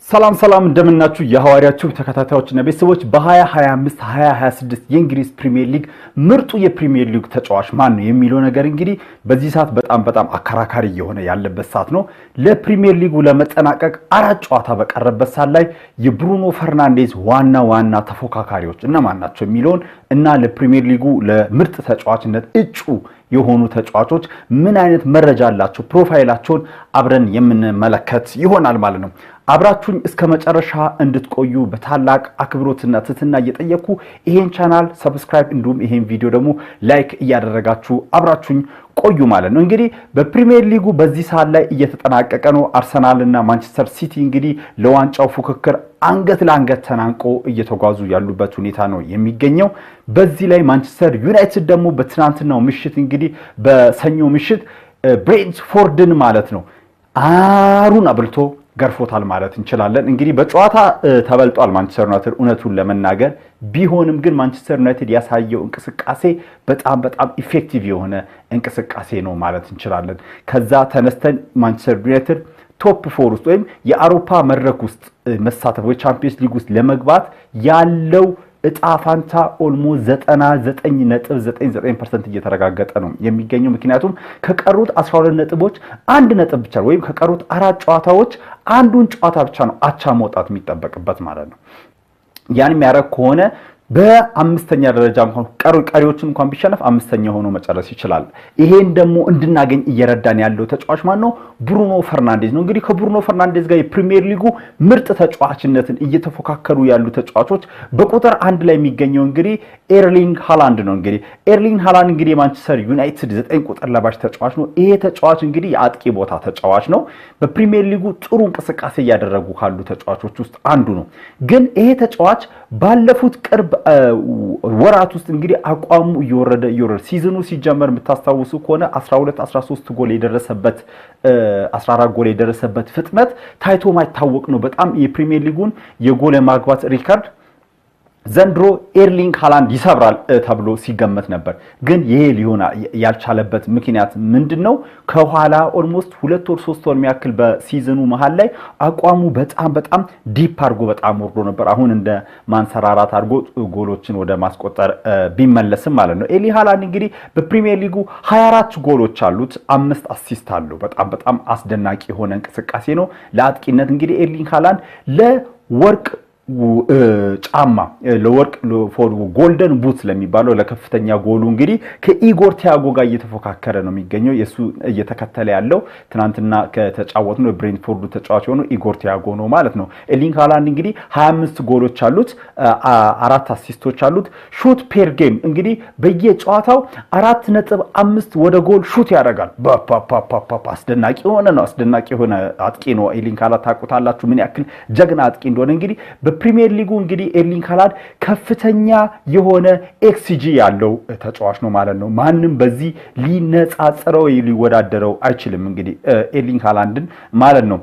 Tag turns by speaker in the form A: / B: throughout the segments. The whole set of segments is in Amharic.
A: ሰላም እንደምናችሁ የሐዋርያችሁ ተከታታዮችና ቤተሰቦች በ2025 2026 የእንግሊዝ ፕሪሚየር ሊግ ምርጡ የፕሪሚየር ሊግ ተጫዋች ማን ነው የሚለው ነገር እንግዲህ በዚህ ሰዓት በጣም አከራካሪ የሆነ ያለበት ሰዓት ነው። ለፕሪሚየር ሊጉ ለመጠናቀቅ አራት ጨዋታ በቀረበት ሰዓት ላይ የብሩኖ ፈርናንዴዝ ዋና ተፎካካሪዎች እነማን ናቸው የሚለውን እና ለፕሪሚየር ሊጉ ለምርጥ ተጫዋችነት እጩ የሆኑ ተጫዋቾች ምን አይነት መረጃ አላቸው ፕሮፋይላቸውን አብረን የምንመለከት ይሆናል ማለት ነው። አብራችሁኝ እስከ መጨረሻ እንድትቆዩ በታላቅ አክብሮትና ትህትና እየጠየኩ ይሄን ቻናል ሰብስክራይብ እንዲሁም ይሄን ቪዲዮ ደግሞ ላይክ እያደረጋችሁ አብራችሁኝ ቆዩ ማለት ነው። እንግዲህ በፕሪሚየር ሊጉ በዚህ ሰዓት ላይ እየተጠናቀቀ ነው። አርሰናል እና ማንቸስተር ሲቲ እንግዲህ ለዋንጫው ፉክክር አንገት ለአንገት ተናንቆ እየተጓዙ ያሉበት ሁኔታ ነው የሚገኘው። በዚህ ላይ ማንቸስተር ዩናይትድ ደግሞ በትናንትናው ምሽት እንግዲህ በሰኞ ምሽት ብሬንትፎርድን ማለት ነው አሩን አብልቶ ገርፎታል ማለት እንችላለን። እንግዲህ በጨዋታ ተበልጧል ማንቸስተር ዩናይትድ እውነቱን ለመናገር ቢሆንም ግን ማንቸስተር ዩናይትድ ያሳየው እንቅስቃሴ በጣም ኢፌክቲቭ የሆነ እንቅስቃሴ ነው ማለት እንችላለን። ከዛ ተነስተን ማንቸስተር ዩናይትድ ቶፕ 4 ውስጥ ወይም የአውሮፓ መድረክ ውስጥ መሳተፍ ወይ ቻምፒየንስ ሊግ ውስጥ ለመግባት ያለው እጣፋንታ ኦልሞስት 99.99% እየተረጋገጠ ነው የሚገኘው። ምክንያቱም ከቀሩት 12 ነጥቦች አንድ ነጥብ ብቻ ወይም ከቀሩት አራት ጨዋታዎች አንዱን ጨዋታ ብቻ ነው አቻ መውጣት የሚጠበቅበት ማለት ነው። ያን የሚያደርግ ከሆነ በአምስተኛ ደረጃ እንኳን ቀሪዎችን እንኳን ቢሸነፍ አምስተኛ ሆኖ መጨረስ ይችላል። ይሄን ደግሞ እንድናገኝ እየረዳን ያለው ተጫዋች ማን ነው? ብሩኖ ፈርናንዴዝ ነው። እንግዲህ ከብሩኖ ፈርናንዴዝ ጋር የፕሪሚየር ሊጉ ምርጥ ተጫዋችነትን እየተፎካከሩ ያሉ ተጫዋቾች በቁጥር አንድ ላይ የሚገኘው እንግዲህ ኤርሊንግ ሃላንድ ነው። እንግዲህ ኤርሊንግ ሃላንድ እንግዲህ የማንቸስተር ዩናይትድ 9 ቁጥር ለባሽ ተጫዋች ነው። ይሄ ተጫዋች እንግዲህ የአጥቂ ቦታ ተጫዋች ነው። በፕሪሚየር ሊጉ ጥሩ እንቅስቃሴ እያደረጉ ካሉ ተጫዋቾች ውስጥ አንዱ ነው። ግን ይሄ ተጫዋች ባለፉት ቅርብ ወራት ውስጥ እንግዲህ አቋሙ እየወረደ ሲዝኑ ሲጀመር የምታስታውሱ ከሆነ 13 ጎል የደረሰበት 14 ጎል የደረሰበት ፍጥነት ታይቶ ማይታወቅ ነው። በጣም የፕሪሚየር ሊጉን የጎል ማግባት ሪከርድ ዘንድሮ ኤርሊንግ ሃላንድ ይሰብራል ተብሎ ሲገመት ነበር። ግን ይሄ ሊሆን ያልቻለበት ምክንያት ምንድነው? ከኋላ ኦልሞስት 2 ወር 3 ወር የሚያክል በሲዝኑ መሃል ላይ አቋሙ በጣም ዲፕ አድርጎ በጣም ወርዶ ነበር። አሁን እንደ ማንሰራራት አድርጎ ጎሎችን ወደ ማስቆጠር ቢመለስም ማለት ነው። ኤርሊንግ ሃላንድ እንግዲህ በፕሪሚየር ሊጉ 24 ጎሎች አሉት፣ 5 አሲስት አለው። በጣም አስደናቂ የሆነ እንቅስቃሴ ነው ለአጥቂነት። እንግዲህ ኤርሊንግ ሃላንድ ለወርቅ ጫማ ለወርቅ ጎልደን ቡት ለሚባለው ለከፍተኛ ጎሉ እንግዲህ ከኢጎር ቲያጎ ጋር እየተፎካከረ ነው የሚገኘው። የሱ እየተከተለ ያለው ትናንትና ከተጫወቱ ነው ብሬንትፎርዱ ተጫዋች ሆኖ ኢጎር ቲያጎ ነው ማለት ነው። ኤርሊንግ ሃላንድ እንግዲህ 25 ጎሎች አሉት፣ 4 አሲስቶች አሉት። ሹት ፔር ጌም እንግዲህ በየጨዋታው 4.5 ወደ ጎል ሹት ያደርጋል። አስደናቂ የሆነ አጥቂ ነው ኤርሊንግ ሃላንድ። ታውቁታላችሁ ምን ያክል ጀግና አጥቂ እንደሆነ። እንግዲህ በፕሪሚየር ሊጉ እንግዲህ ኤርሊንግ ሃላንድ ከፍተኛ የሆነ ኤክስጂ ያለው ተጫዋች ነው ማለት ነው። ማንም በዚህ ሊነጻጸረው ሊወዳደረው አይችልም እንግዲህ ኤርሊንግ ሃላንድን ማለት ነው።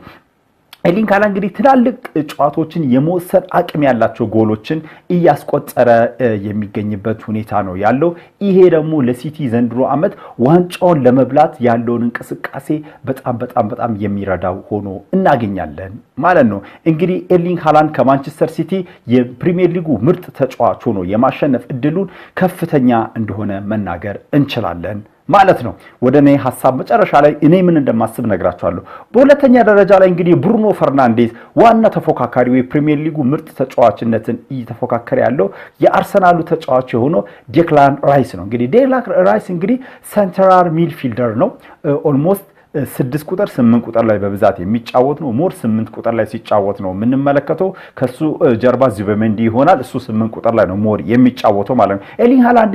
A: ኤርሊንግ ሃላንድ እንግዲህ ትላልቅ ጨዋታዎችን የመወሰን አቅም ያላቸው ጎሎችን እያስቆጠረ የሚገኝበት ሁኔታ ነው ያለው። ይሄ ደግሞ ለሲቲ ዘንድሮ ዓመት ዋንጫውን ለመብላት ያለውን እንቅስቃሴ በጣም የሚረዳው ሆኖ እናገኛለን ማለት ነው። እንግዲህ ኤርሊንግ ሃላንድ ከማንቸስተር ሲቲ የፕሪሚየር ሊጉ ምርጥ ተጫዋች ሆኖ የማሸነፍ እድሉን ከፍተኛ እንደሆነ መናገር እንችላለን ማለት ነው። ወደ እኔ ሐሳብ መጨረሻ ላይ እኔ ምን እንደማስብ ነግራችኋለሁ። በሁለተኛ ደረጃ ላይ እንግዲህ ብሩኖ ፈርናንዴዝ ዋና ተፎካካሪው የፕሪሚየር ሊጉ ምርጥ ተጫዋችነትን እየተፎካከረ ያለው የአርሰናሉ ተጫዋች የሆነው ዴክላን ራይስ ነው። እንግዲህ ዴክላን ራይስ እንግዲህ ሴንትራል ሚድፊልደር ነው። ኦልሞስት 6 ቁጥር 8 ቁጥር ላይ በብዛት የሚጫወት ነው። ሞር 8 ቁጥር ላይ ሲጫወት ነው የምንመለከተው። ከሱ ጀርባ ዙቢሜንዲ ይሆናል። እሱ 8 ቁጥር ላይ ነው ሞር የሚጫወተው ማለት ነው። ኤርሊንግ ሃላንድ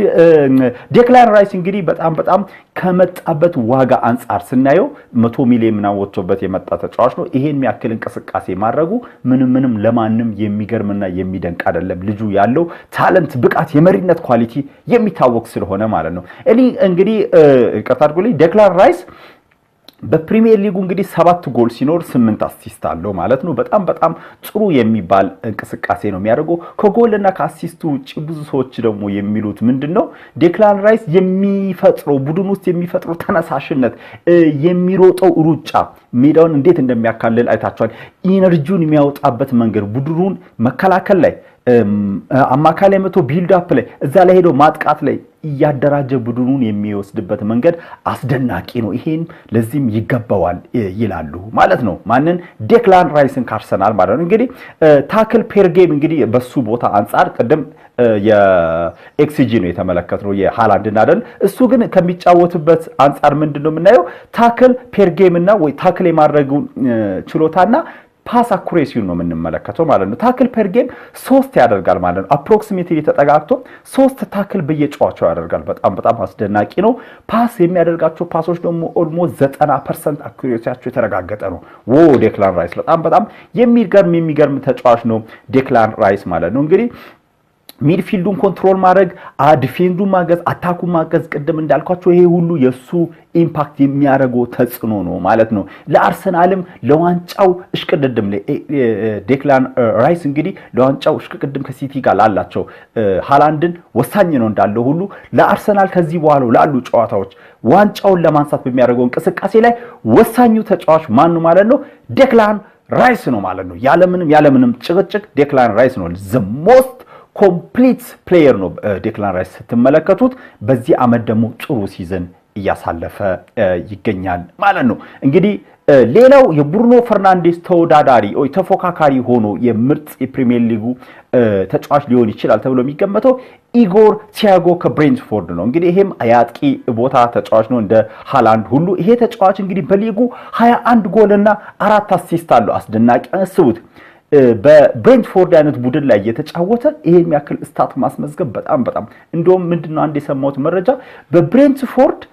A: ዴክላን ራይስ እንግዲህ በጣም ከመጣበት ዋጋ አንጻር ስናየው 100 ሚሊዮን ምናምን ወጥቶበት የመጣ ተጫዋች ነው። ይሄን የሚያክል እንቅስቃሴ ማድረጉ ምንም ለማንም የሚገርምና የሚደንቅ አይደለም። ልጁ ያለው ታለንት፣ ብቃት፣ የመሪነት ኳሊቲ የሚታወቅ ስለሆነ ማለት ነው። ኤርሊንግ እንግዲህ ይቅርታ አድርጉልኝ ዴክላን ራይስ በፕሪሚየር ሊጉ እንግዲህ 7 ጎል ሲኖር 8 አሲስት አለው ማለት ነው። በጣም ጥሩ የሚባል እንቅስቃሴ ነው የሚያደርገው። ከጎልና ከአሲስቱ ውጪ ብዙ ሰዎች ደግሞ የሚሉት ምንድነው ዴክላን ራይስ የሚፈጥረው ቡድን ውስጥ የሚፈጥረው ተነሳሽነት፣ የሚሮጠው ሩጫ ሜዳውን እንዴት እንደሚያካልል አይታችኋል። ኢነርጂውን የሚያወጣበት መንገድ ቡድኑን መከላከል ላይ አማካይ ላይ መቶ ቢልድ አፕ ላይ እዛ ላይ ሄዶ ማጥቃት ላይ እያደራጀ ቡድኑን የሚወስድበት መንገድ አስደናቂ ነው። ይሄን ለዚህም ይገባዋል ይላሉ ማለት ነው። ማንን? ዴክላን ራይስን ካርሰናል ማለት ነው። እንግዲህ ታክል ፔር ጌም እንግዲህ በሱ ቦታ አንፃር ቀደም የኤክስጂ ነው የተመለከተው የሃላንድና አይደል? እሱ ግን ከሚጫወትበት አንፃር ምንድነው የምናየው? ታክል ፔር ጌም እና ወይ ታክል የማድረጉ ችሎታና ፓስ አኩሬሲውን ነው የምንመለከተው ማለት ነው። ታክል ፐር ጌም 3 ያደርጋል ማለት ነው። አፕሮክሲሜትሊ ተጠጋግቶ 3 ታክል በየጨዋታው ያደርጋል። በጣም አስደናቂ ነው። ፓስ የሚያደርጋቸው ፓሶች ደግሞ ኦልሞስት 90% አኩሬሲያቸው የተረጋገጠ ነው። ዴክላን ራይስ በጣም የሚገርም ተጫዋች ነው ዴክላን ራይስ ማለት ነው። እንግዲህ ሚድፊልዱን ኮንትሮል ማድረግ፣ ዲፌንዱን ማገዝ፣ አታኩን ማገዝ ቅድም እንዳልኳቸው ይሄ ሁሉ የሱ ኢምፓክት የሚያደርገው ተጽዕኖ ነው ማለት ነው። ለአርሰናልም ለዋንጫው እሽቅድድም ዴክላን ራይስ እንግዲህ ለዋንጫው እሽቅድድም ከሲቲ ጋር ላላቸው ሃላንድን ወሳኝ ነው እንዳለው ሁሉ ለአርሰናል ከዚህ በኋላ ላሉ ጨዋታዎች ዋንጫውን ለማንሳት በሚያደርገው እንቅስቃሴ ላይ ወሳኙ ተጫዋች ማን ነው ማለት ነው? ዴክላን ራይስ ነው ማለት ነው። ያለምንም ጭቅጭቅ ዴክላን ራይስ ነው the most ኮምፕሊት ፕሌየር ነው ዴክላን ራይስ ስትመለከቱት። በዚህ አመት ደግሞ ጥሩ ሲዝን እያሳለፈ ይገኛል ማለት ነው። እንግዲህ ሌላው የብሩኖ ፈርናንዴስ ተወዳዳሪ ወይ ተፎካካሪ ሆኖ የምርጥ የፕሪሚየር ሊጉ ተጫዋች ሊሆን ይችላል ተብሎ የሚገመተው ኢጎር ቲያጎ ከብሬንትፎርድ ነው። እንግዲህ ይሄም አያጥቂ ቦታ ተጫዋች ነው እንደ ሃላንድ ሁሉ። ይሄ ተጫዋች እንግዲህ በሊጉ 21 ጎልና 4 አሲስት አለው። አስደናቂ አስቡት። በብሬንትፎርድ አይነት ቡድን ላይ የተጫወተ ይሄ የሚያክል ስታት ማስመዝገብ በጣም እንደውም ምንድነው አንድ የሰማሁት መረጃ በብሬንትፎርድ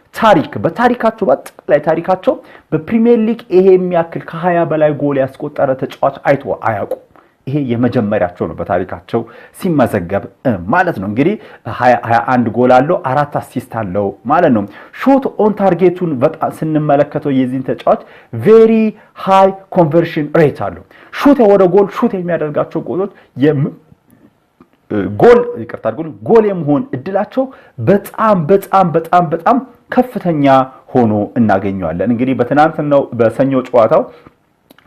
A: በታሪካቸው በአጠቃላይ ታሪካቸው በፕሪሚየር ሊግ ይሄ የሚያክል ከ20 በላይ ጎል ያስቆጠረ ተጫዋች አይቶ አያውቁ። ይሄ የመጀመሪያቸው ነው በታሪካቸው ሲመዘገብ ማለት ነው። እንግዲህ 21 ጎል አለው፣ 4 አሲስት አለው ማለት ነው። ሾት ኦን ታርጌቱን በጣም ስንመለከተው የዚህን ተጫዋች ቬሪ ሃይ ኮንቨርሽን ሬት አለው። ወደ ጎል ሹት የሚያደርጋቸው ጎሎች ጎል የመሆን እድላቸው በጣም ከፍተኛ ሆኖ እናገኘዋለን። እንግዲህ በትናንትናው በሰኞ ጨዋታው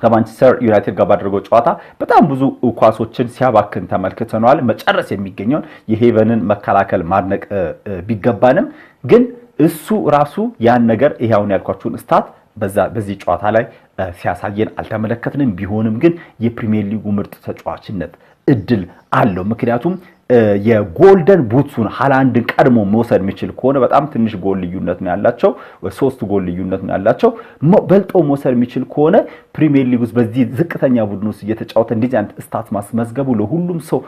A: ከማንቸስተር ዩናይትድ ጋር ባደረገው ጨዋታ በጣም ብዙ ኳሶችን ሲያባክን ተመልክተናል። መጨረስ የሚገኘውን የሄቨንን መከላከል ማድነቅ ቢገባንም ግን እሱ ራሱ ያን ነገር ይሄውን ያልኳችሁን ስታት በዚህ ጨዋታ ላይ ሲያሳየን አልተመለከትንም። ቢሆንም ግን የፕሪሚየር ሊጉ ምርጥ ተጫዋችነት እድል አለው። ምክንያቱም የጎልደን ቡትሱን ሃላንድን ቀድሞ መውሰድ የሚችል ከሆነ በጣም ትንሽ ጎል ልዩነት ነው ያላቸው፣ 3 ጎል ልዩነት ነው ያላቸው። በልጦ መውሰድ የሚችል ከሆነ ፕሪሚየር ሊግ ውስጥ በዚህ ዝቅተኛ ቡድን ውስጥ እየተጫወተ እንደዚህ አይነት ስታት ማስመዝገቡ ለሁሉም ሰው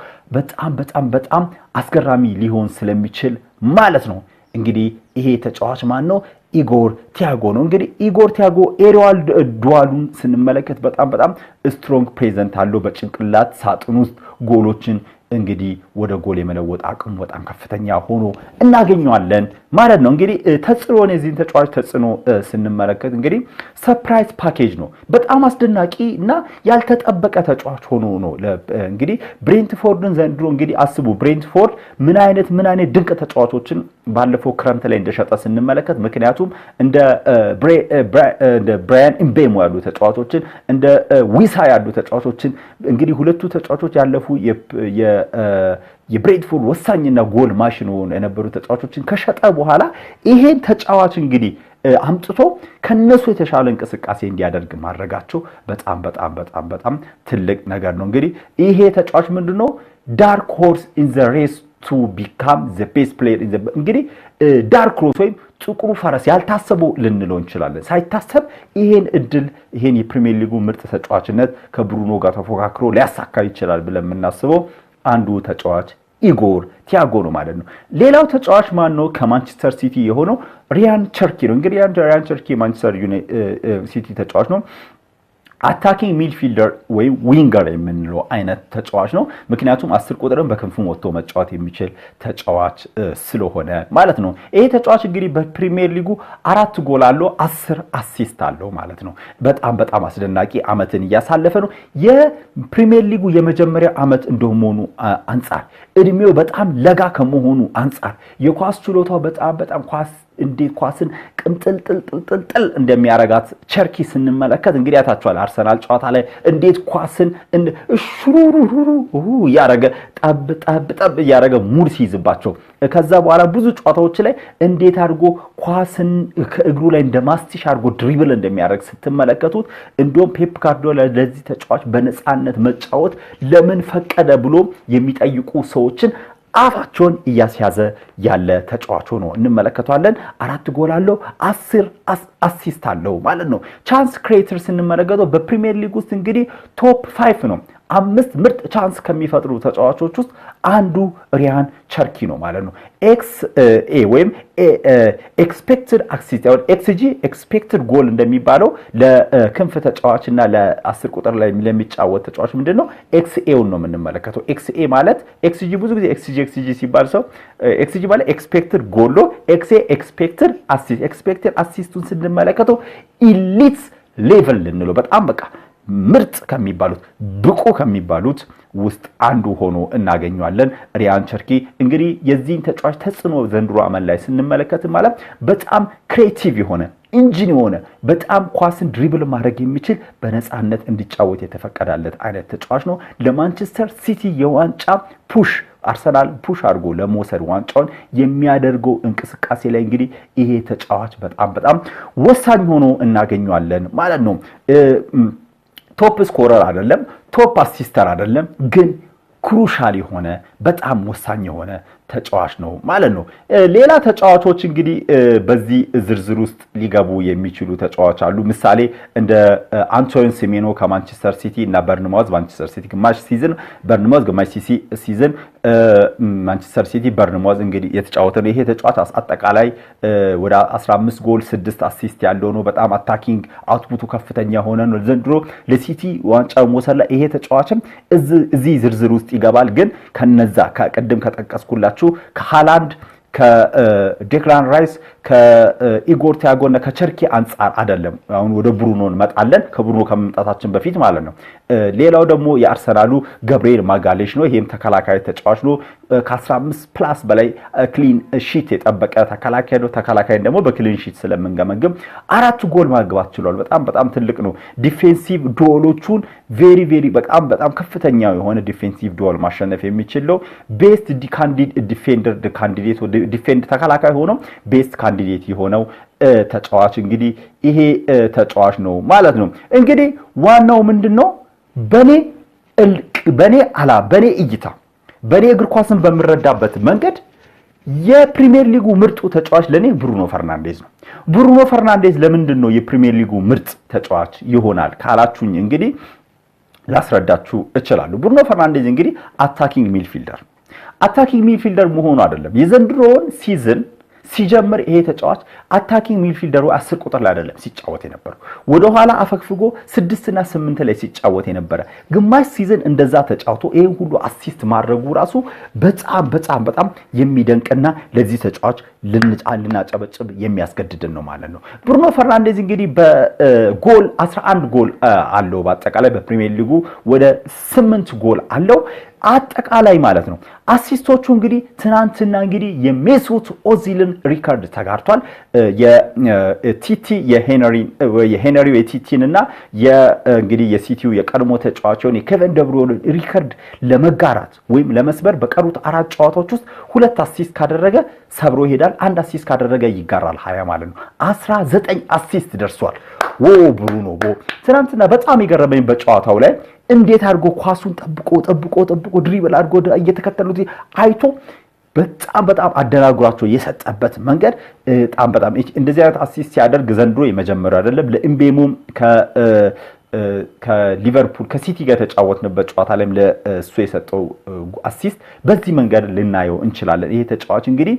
A: በጣም አስገራሚ ሊሆን ስለሚችል ማለት ነው። እንግዲህ ይሄ ተጫዋች ማን ነው? ኢጎር ቲያጎ ነው። እንግዲህ ኢጎር ቲያጎ ኤሪዋል ዱዋሉን ስንመለከት በጣም ስትሮንግ ፕሬዘንት አለው። በጭንቅላት ሳጥን ውስጥ ጎሎችን እንግዲህ ወደ ጎል የመለወጥ አቅሙ በጣም ከፍተኛ ሆኖ እናገኘዋለን ማለት ነው። እንግዲህ ተጽዕኖ የዚህን ተጫዋች ተጽዕኖ ስንመለከት እንግዲህ ሰርፕራይዝ ፓኬጅ ነው። በጣም አስደናቂ እና ያልተጠበቀ ተጫዋች ሆኖ ነው። እንግዲህ ብሬንትፎርድን ዘንድሮ እንግዲህ አስቡ ብሬንትፎርድ ምን አይነት ድንቅ ተጫዋቾችን ባለፈው ክረምት ላይ እንደሸጠ ስንመለከት፣ ምክንያቱም እንደ ብራያን ኢምቤሞ ያሉ ተጫዋቾችን እንደ ዊሳ ያሉ ተጫዋቾችን እንግዲህ ሁለቱ ተጫዋቾች ያለፉ የብሬንትፎርድ ወሳኝና ጎል ማሽን የነበሩ ተጫዋቾችን ከሸጠ በኋላ ይሄን ተጫዋች እንግዲህ አምጥቶ ከነሱ የተሻለ እንቅስቃሴ እንዲያደርግ ማድረጋቸው በጣም ትልቅ ነገር ነው። እንግዲህ ይሄ ተጫዋች ምንድነው ዳርክ ሆርስ ኢን ዘ ሬስ to become the best player in the እንግዲህ ዳርክ ሆርስ ወይም ጥቁሩ ፈረስ ያልታሰበው ልንለው እንችላለን። ሳይታሰብ ይሄን የፕሪሚየር ሊጉ ምርጥ ተጫዋችነት ከብሩኖ ጋር ተፎካክሮ ሊያሳካ ይችላል ብለን የምናስበው አንዱ ተጫዋች ኢጎር ቲያጎ ነው ማለት ነው። ሌላው ተጫዋች ማን ነው? ከማንቸስተር ሲቲ የሆነው ሪያን ቸርኪ ነው። እንግዲህ ሪያን ቸርኪ ማንቸስተር ሲቲ ተጫዋች ነው። አታኪንግ ሚድፊልደር ወይ ዊንገር የምንለው አይነት ተጫዋች ነው። ምክንያቱም 10 ቁጥርን በክንፉ ወጥቶ መጫወት የሚችል ተጫዋች ስለሆነ ማለት ነው። ይሄ ተጫዋች እንግዲህ በፕሪሚየር ሊጉ 4 ጎል አለው፣ 10 አሲስት አለው ማለት ነው። በጣም አስደናቂ አመትን እያሳለፈ ነው። የፕሪሚየር ሊጉ የመጀመሪያ አመት እንደሆኑ አንፃር እድሜው በጣም ለጋ ከመሆኑ አንፃር የኳስ ችሎታው በጣም እንዴት ኳስን ቅምጥልጥልጥል እንደሚያረጋት ቸርኪ ስንመለከት እንግዲህ ያታችኋል። አርሰናል ጨዋታ ላይ እንዴት ኳስን ሹሩሩሩ ያረገ ጠብ ያረገ ሙድ ሲይዝባቸው ከዛ በኋላ ብዙ ጨዋታዎች ላይ እንዴት አድርጎ ኳስን ከእግሩ ላይ እንደማስቲሽ አድርጎ ድሪብል እንደሚያደርግ ስትመለከቱት እንደውም ፔፕ ጋርዲዮላ ለዚህ ተጫዋች በነፃነት መጫወት ለምን ፈቀደ ብሎ የሚጠይቁ ሰዎችን አፋቸውን እያስያዘ ያለ ተጫዋች ሆኖ እንመለከታለን። 4 ጎል አለው፣ 10 አሲስት አለው ማለት ነው። ቻንስ ክሬተር ስንመለከተው በፕሪሚየር ሊግ ውስጥ እንግዲህ ቶፕ 5 ነው። 5 ምርጥ ቻንስ ከሚፈጥሩ ተጫዋቾች ውስጥ አንዱ ሪያን ቸርኪ ነው ማለት ነው። ኤክስኤ ወይም ኤክስፔክትድ አሲስት ወይ ኤክስጂ ኤክስፔክትድ ጎል እንደሚባለው ለክንፍ ተጫዋችና ለ10 ቁጥር ላይ ለሚጫወት ተጫዋች ምንድነው ኤክስኤውን ነው የምንመለከተው። ኤክስኤ ማለት ኤክስጂ ብዙ ጊዜ ኤክስጂ ሲባል ሰው ኤክስጂ ማለት ኤክስፔክትድ ጎል ነው። ኤክስኤ ኤክስፔክትድ አሲስት ኤክስፔክትድ አሲስቱን ስንመለከተው ኢሊት ሌቨል ልንለው በጣም በቃ ምርጥ ከሚባሉት ብቁ ከሚባሉት ውስጥ አንዱ ሆኖ እናገኘዋለን። ሪያን ቸርኪ እንግዲህ የዚህን ተጫዋች ተጽዕኖ ዘንድሮ አመን ላይ ስንመለከት ማለት በጣም ክሬቲቭ የሆነ ኢንጂን የሆነ በጣም ኳስን ድሪብል ማድረግ የሚችል በነፃነት እንዲጫወት የተፈቀደለት አይነት ተጫዋች ነው። ለማንቸስተር ሲቲ የዋንጫ ፑሽ አርሰናል ፑሽ አድርጎ ለመውሰድ ዋንጫውን የሚያደርገው እንቅስቃሴ ላይ እንግዲህ ይሄ ተጫዋች በጣም ወሳኝ ሆኖ እናገኘዋለን ማለት ነው። ቶፕ ስኮረር አይደለም፣ ቶፕ አሲስተር አይደለም፣ ግን ክሩሻል የሆነ በጣም ወሳኝ የሆነ ተጫዋች ነው ማለት ነው። ሌላ ተጫዋቾች እንግዲህ በዚህ ዝርዝር ውስጥ ሊገቡ የሚችሉ ተጫዋች አሉ። ምሳሌ እንደ አንቶኒዮ ሴሜኖ ከማንቸስተር ሲቲ እና በርንማውዝ ማንቸስተር ሲቲ ግማሽ ሲዝን በርንማውዝ ግማሽ ሲዝን ማንቸስተር ሲቲ በርንማውዝ እንግዲህ የተጫወተ ነው። ይሄ ተጫዋች አጠቃላይ ወደ 15 ጎል 6 አሲስት ያለው ነው። በጣም አታኪንግ አውትፑቱ ከፍተኛ ሆነ ነው። ዘንድሮ ለሲቲ ዋንጫ መውሰድ ላይ ይሄ ተጫዋችም እዚህ ዝርዝር ውስጥ ይገባል። ግን ከነዛ ከቀደም ከጠቀስኩላችሁ ከሃላንድ ከዴክላን ራይስ ከኢጎር ቲያጎ እና ከቸርኪ አንፃር አይደለም። አሁን ወደ ብሩኖ እንመጣለን፣ ከብሩኖ ከመምጣታችን በፊት ማለት ነው። ሌላው ደግሞ የአርሰናሉ ገብርኤል ማጋሌሽ ነው። ይሄም ተከላካይ ተጫዋች ነው። ከ15 ፕላስ በላይ ክሊን ሺት የጠበቀ ተከላካይ ነው። ተከላካይን ደግሞ በክሊን ሺት ስለምንገመግም 4 ጎል ማግባት ችሏል። በጣም ትልቅ ነው። ዲፌንሲቭ ዱዌሎቹን ቬሪ በጣም ከፍተኛ የሆነ ዲፌንሲቭ ዱዌል ማሸነፍ የሚችል ነው። ቤስት ዲፌንደር ካንዲዴት ዲፌንድ ተከላካይ ሆኖ ቤስት ካንዲዴት የሆነው ተጫዋች እንግዲህ ይሄ ተጫዋች ነው ማለት ነው። እንግዲህ ዋናው ምንድነው በኔ እይታ በኔ እግር ኳስን በመረዳበት መንገድ የፕሪሚየር ሊጉ ምርጡ ተጫዋች ለኔ ብሩኖ ፈርናንዴዝ ነው። ብሩኖ ፈርናንዴዝ ለምንድን ነው የፕሪሚየር ሊጉ ምርጥ ተጫዋች ይሆናል ካላችሁኝ እንግዲህ ላስረዳችሁ እችላለሁ። ብሩኖ ፈርናንዴዝ እንግዲህ አታኪንግ ሚድፊልደር መሆኑ አይደለም። የዘንድሮውን ሲዝን ሲጀምር ይሄ ተጫዋች አታኪንግ ሚድፊልደሩ 10 ቁጥር ላይ አይደለም ሲጫወት የነበረው፣ ወደ ኋላ አፈግፍጎ 6 እና 8 ላይ ሲጫወት የነበረ ግማሽ ሲዝን እንደዛ ተጫውቶ ይሄን ሁሉ አሲስት ማድረጉ ራሱ በጣም የሚደንቅና ለዚህ ተጫዋች ልናጨበጭብ የሚያስገድድን ነው ማለት ነው። ብሩኖ ፈርናንዴዝ እንግዲህ በጎል 11 ጎል አለው። በአጠቃላይ በፕሪሚየር ሊጉ ወደ 8 ጎል አለው አጠቃላይ ማለት ነው። አሲስቶቹ እንግዲህ ትናንትና እንግዲህ የሜሱት ኦዚልን ሪካርድ ተጋርቷል። የቲቲ የሄነሪው የቲቲን እና እንግዲህ የሲቲው የቀድሞ ተጫዋቾን የኬቨን ደብሩይን ሪካርድ ለመጋራት ወይም ለመስበር በቀሩት 4 ጨዋታዎች ውስጥ 2 አሲስት ካደረገ ሰብሮ ይሄዳል። 1 አሲስት ካደረገ ይጋራል 20 ማለት ነው። 19 አሲስት ደርሷል። ብሩኖ ትናንትና በጣም የገረመኝ በጨዋታው ላይ እንዴት አድርጎ ኳሱን ጠብቆ ድሪብል አድርጎ እየተከተሉት አይቶ በጣም አደናግሯቸው የሰጠበት መንገድ በጣም እንደዚህ አይነት አሲስት ሲያደርግ ዘንድሮ የመጀመሪያው አይደለም። ለኢምቤሞም ከሊቨርፑል ከሲቲ ጋር ተጫወትንበት ጨዋታ ላይም ለሱ የሰጠው አሲስት በዚህ መንገድ ልናየው እንችላለን። ይሄ ተጫዋች እንግዲህ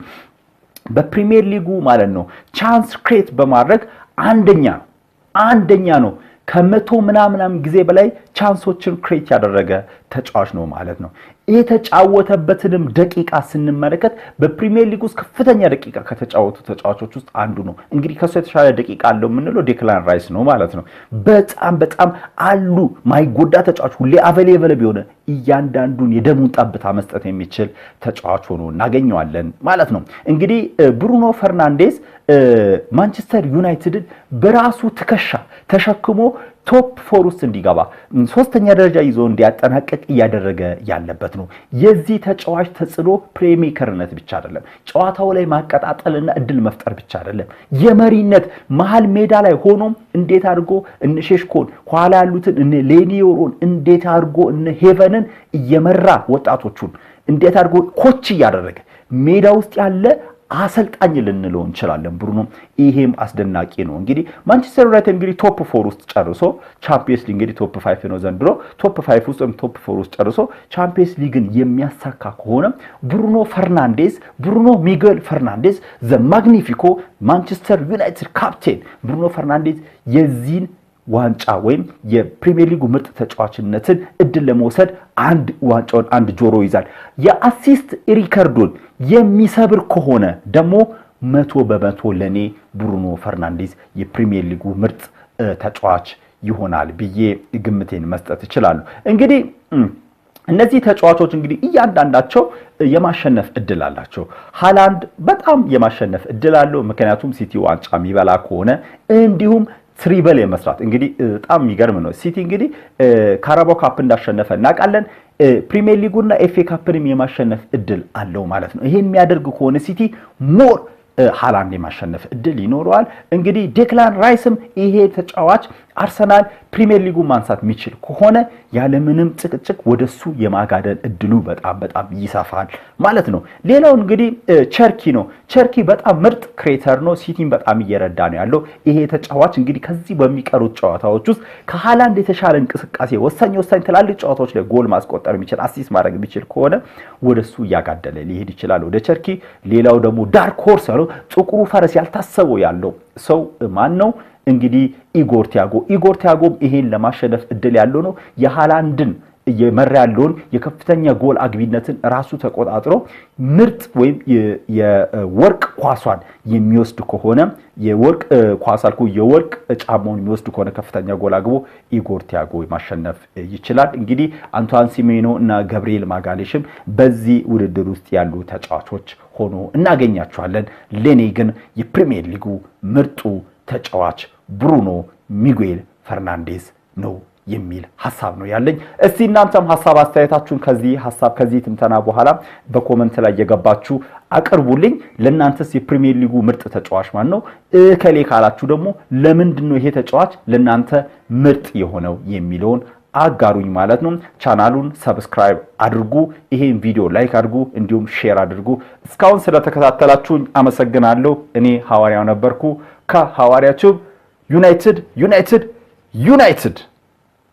A: በፕሪሚየር ሊጉ ማለት ነው ቻንስ ክሬት በማድረግ አንደኛ ነው ከመቶ ምናምን ጊዜ በላይ ቻንሶችን ክሬት ያደረገ ተጫዋች ነው ማለት ነው። የተጫወተበትንም ደቂቃ ስንመለከት በፕሪሚየር ሊግ ውስጥ ከፍተኛ ደቂቃ ከተጫወቱ ተጫዋቾች ውስጥ አንዱ ነው። እንግዲህ ከሱ የተሻለ ደቂቃ አለው የምንለው ዴክላን ራይስ ነው ማለት ነው። በጣም አሉ ማይጎዳ ተጫዋች ሁሌ አቬሌብል ቢሆን እያንዳንዱን የደሙን ጠብታ መስጠት የሚችል ተጫዋች ሆኖ እናገኘዋለን ማለት ነው። እንግዲህ ብሩኖ ፈርናንዴዝ ማንቸስተር ዩናይትድን በራሱ ትከሻ ተሸክሞ ቶፕ 4 ውስጥ እንዲገባ ሶስተኛ ደረጃ ይዞ እንዲያጠናቅቅ እያደረገ ያለበት ነው። የዚህ ተጫዋች ተጽዕኖ ፕሌሜከርነት ብቻ አይደለም፣ ጨዋታው ላይ ማቀጣጠልና እድል መፍጠር ብቻ አይደለም፣ የመሪነት መሃል ሜዳ ላይ ሆኖ እንዴት አድርጎ እነ ሼሽኮን ኋላ ያሉትን እነ ሌኒዮሮን እንዴት አድርጎ እነ ሄቨንን እየመራ ወጣቶቹን እንዴት አድርጎ ኮች እያደረገ ሜዳ ውስጥ ያለ አሰልጣኝ ልንለው እንችላለን ብሩኖ። ይሄም አስደናቂ ነው። እንግዲህ ማንቸስተር ዩናይትድ እንግዲህ ቶፕ 4 ውስጥ ጨርሶ ቻምፒየንስ ሊግ እንግዲህ ቶፕ 5 ነው ዘንድሮ ቶፕ 5 ውስጥ ቶፕ 4 ውስጥ ጨርሶ ቻምፒየንስ ሊግን የሚያሳካ ከሆነ ብሩኖ ሚጌል ፈርናንዴዝ ዘ ማግኒፊኮ ማንቸስተር ዩናይትድ ካፕቴን ብሩኖ ፈርናንዴዝ የዚህን ዋንጫ ወይም የፕሪሚየር ሊጉ ምርጥ ተጫዋችነትን እድል ለመውሰድ አንድ ጆሮ ይዛል። የአሲስት ሪከርዱን የሚሰብር ከሆነ ደግሞ 100% ለኔ ብሩኖ ፈርናንዴዝ የፕሪሚየር ሊጉ ምርጥ ተጫዋች ይሆናል ብዬ ግምቴን መስጠት ይችላል። እንግዲህ እነዚህ ተጫዋቾች እንግዲህ እያንዳንዳቸው የማሸነፍ እድል አላቸው። ሃላንድ በጣም የማሸነፍ እድል አለው፣ ምክንያቱም ሲቲ ዋንጫ የሚበላ ከሆነ እንዲሁም ትሪበል የመስራት እንግዲህ በጣም የሚገርም ነው። ሲቲ እንግዲህ ካራባኦ ካፕ እንዳሸነፈ እናውቃለን። ፕሪሚየር ሊጉና ኤፍኤ ካፕንም የማሸነፍ እድል አለው ማለት ነው። ይሄ የሚያደርግ ከሆነ ሲቲ ሞር ሃላንድ የማሸነፍ እድል ይኖረዋል። እንግዲህ ዴክላን ራይስም ይሄ ተጫዋች አርሰናል ፕሪሚየር ሊጉ ማንሳት የሚችል ከሆነ ያለምንም ጭቅጭቅ ወደሱ የማጋደል እድሉ በጣም ይሰፋል ማለት ነው። ሌላው እንግዲህ ቸርኪ ነው። ቸርኪ በጣም ምርጥ ክሬተር ነው። ሲቲን በጣም እየረዳ ነው ያለው። ይሄ ተጫዋች እንግዲህ ከዚህ በሚቀሩት ጨዋታዎች ውስጥ ከሃላንድ የተሻለ እንቅስቃሴ ወሳኝ ትላልቅ ጨዋታዎች ላይ ጎል ማስቆጠር የሚችል አሲስት ማድረግ የሚችል ከሆነ ወደሱ እያጋደለ ሊሄድ ይችላል ወደ ቸርኪ። ሌላው ደግሞ ዳርክ ሆርስ ያለው ጥቁሩ ፈረስ ያልታሰበው ያለው ሰው ማን ነው? እንግዲህ ኢጎር ቲያጎም ይሄን ለማሸነፍ እድል ያለው ነው። የሃላንድን የመራ ያለውን የከፍተኛ ጎል አግቢነትን ራሱ ተቆጣጥሮ ምርጥ ወይም የወርቅ ኳሷን የሚወስድ ከሆነ የወርቅ ኳሳልኩ የወርቅ ጫማውን የሚወስድ ከሆነ ከፍተኛ ጎል አግቦ ኢጎር ቲያጎ ማሸነፍ ይችላል። እንግዲህ አንቷን ሲሜኖ እና ገብርኤል ማጋሌሽም በዚህ ውድድር ውስጥ ያሉ ተጫዋቾች ሆኖ እናገኛቸዋለን። ለኔ ግን የፕሪሚየር ሊጉ ምርጡ ተጫዋች ብሩኖ ሚጌል ፈርናንዴዝ ነው የሚል ሐሳብ ነው ያለኝ። እስቲ እናንተም ሐሳብ አስተያየታችሁን ከዚህ ትንተና በኋላ በኮሜንት ላይ የገባችሁ አቅርቡልኝ። ለእናንተስ የፕሪሚየር ሊጉ ምርጥ ተጫዋች ማን ነው? ከሌ ካላችሁ ደግሞ ለምንድነው ይሄ ተጫዋች ለእናንተ ምርጥ የሆነው የሚለውን አጋሩኝ ማለት ነው። ቻናሉን ሰብስክራይብ አድርጉ፣ ይሄን ቪዲዮ ላይክ አድርጉ፣ እንዲሁም ሼር አድርጉ። እስካሁን ስለተከታተላችሁኝ አመሰግናለሁ። እኔ ሐዋርያው ነበርኩ ከሐዋርያ ቲዩብ። ዩናይትድ